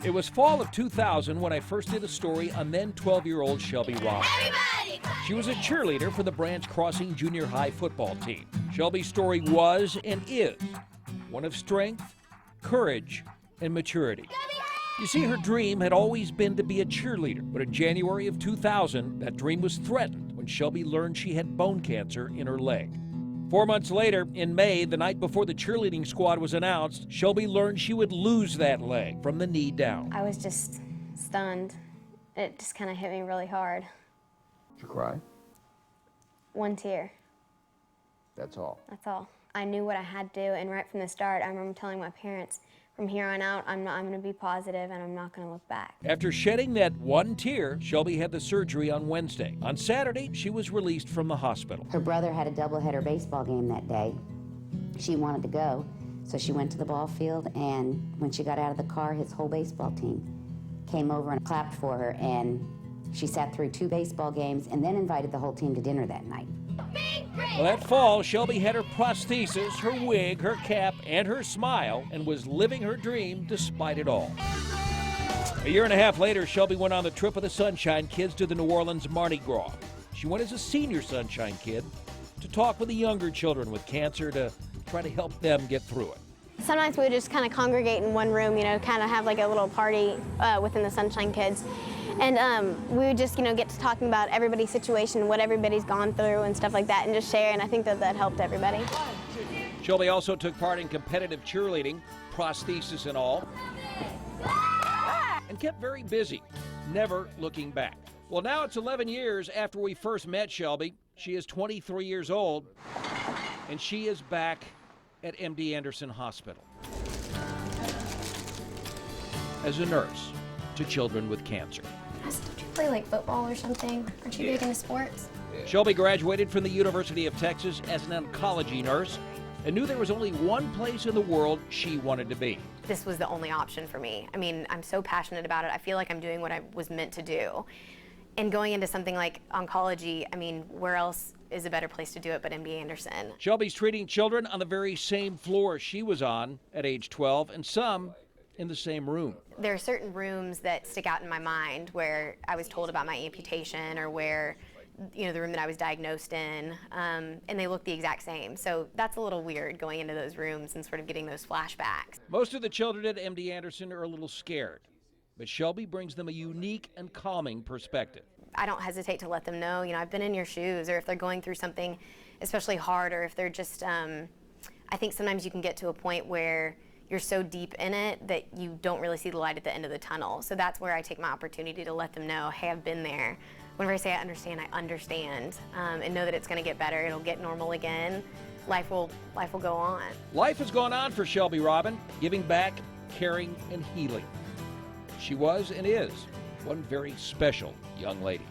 It was fall of 2000 when I first did a story on then 12-year-old Shelby Robin. She was a cheerleader for the Branch Crossing Junior High football team. Shelby's story was and is one of strength, courage, and maturity. You see, her dream had always been to be a cheerleader, but in January of 2000, that dream was threatened when Shelby learned she had bone cancer in her leg. 4 months later, in May, the night before the cheerleading squad was announced, Shelby learned she would lose that leg from the knee down. I was just stunned. It just kind of hit me really hard. Did you cry? One tear. That's all? That's all. I knew what I had to do, and right from the start, I remember telling my parents, from here on out, I'm going to be positive and I'm not going to look back. After shedding that one tear, Shelby had the surgery on Wednesday. On Saturday, she was released from the hospital. Her brother had a doubleheader baseball game that day. She wanted to go, so she went to the ball field, and when she got out of the car, his whole baseball team came over and clapped for her, and she sat through 2 baseball games and then invited the whole team to dinner that night. Well, that fall, Shelby had her prosthesis, her wig, her cap, and her smile, and was living her dream despite it all. A year and a half later, Shelby went on the trip with the Sunshine Kids to the New Orleans Mardi Gras. She went as a senior Sunshine Kid to talk with the younger children with cancer to try to help them get through it. Sometimes we would just kind of congregate in one room, kind of have like a little party within the Sunshine Kids. And we would just, get to talking about everybody's situation, what everybody's gone through and stuff like that, and just share, and I think that helped everybody. Shelby also took part in competitive cheerleading, prosthesis and all, and kept very busy, never looking back. Well, now it's 11 years after we first met Shelby. She is 23 years old, and she is back at MD Anderson Hospital as a nurse to children with cancer. Did you play like football or something? Aren't you big into sports? Shelby graduated from the University of Texas as an oncology nurse and knew there was only one place in the world she wanted to be. This was the only option for me. I mean, I'm so passionate about it. I feel like I'm doing what I was meant to do. And going into something like oncology, I mean, where else is a better place to do it but MD Anderson? Shelby's treating children on the very same floor she was on at age 12, and some in the same room. There are certain rooms that stick out in my mind where I was told about my amputation, or where, the room that I was diagnosed in, and they look the exact same. So that's a little weird, going into those rooms and sort of getting those flashbacks. Most of the children at MD Anderson are a little scared, but Shelby brings them a unique and calming perspective. I don't hesitate to let them know, I've been in your shoes, or if they're going through something especially hard, or if they're just, I think sometimes you can get to a point where you're so deep in it that you don't really see the light at the end of the tunnel. So that's where I take my opportunity to let them know, hey, I've been there. Whenever I say I understand, and know that it's gonna get better, it'll get normal again. Life will go on. Life has gone on for Shelby Robin, giving back, caring, and healing. She was and is one very special young lady.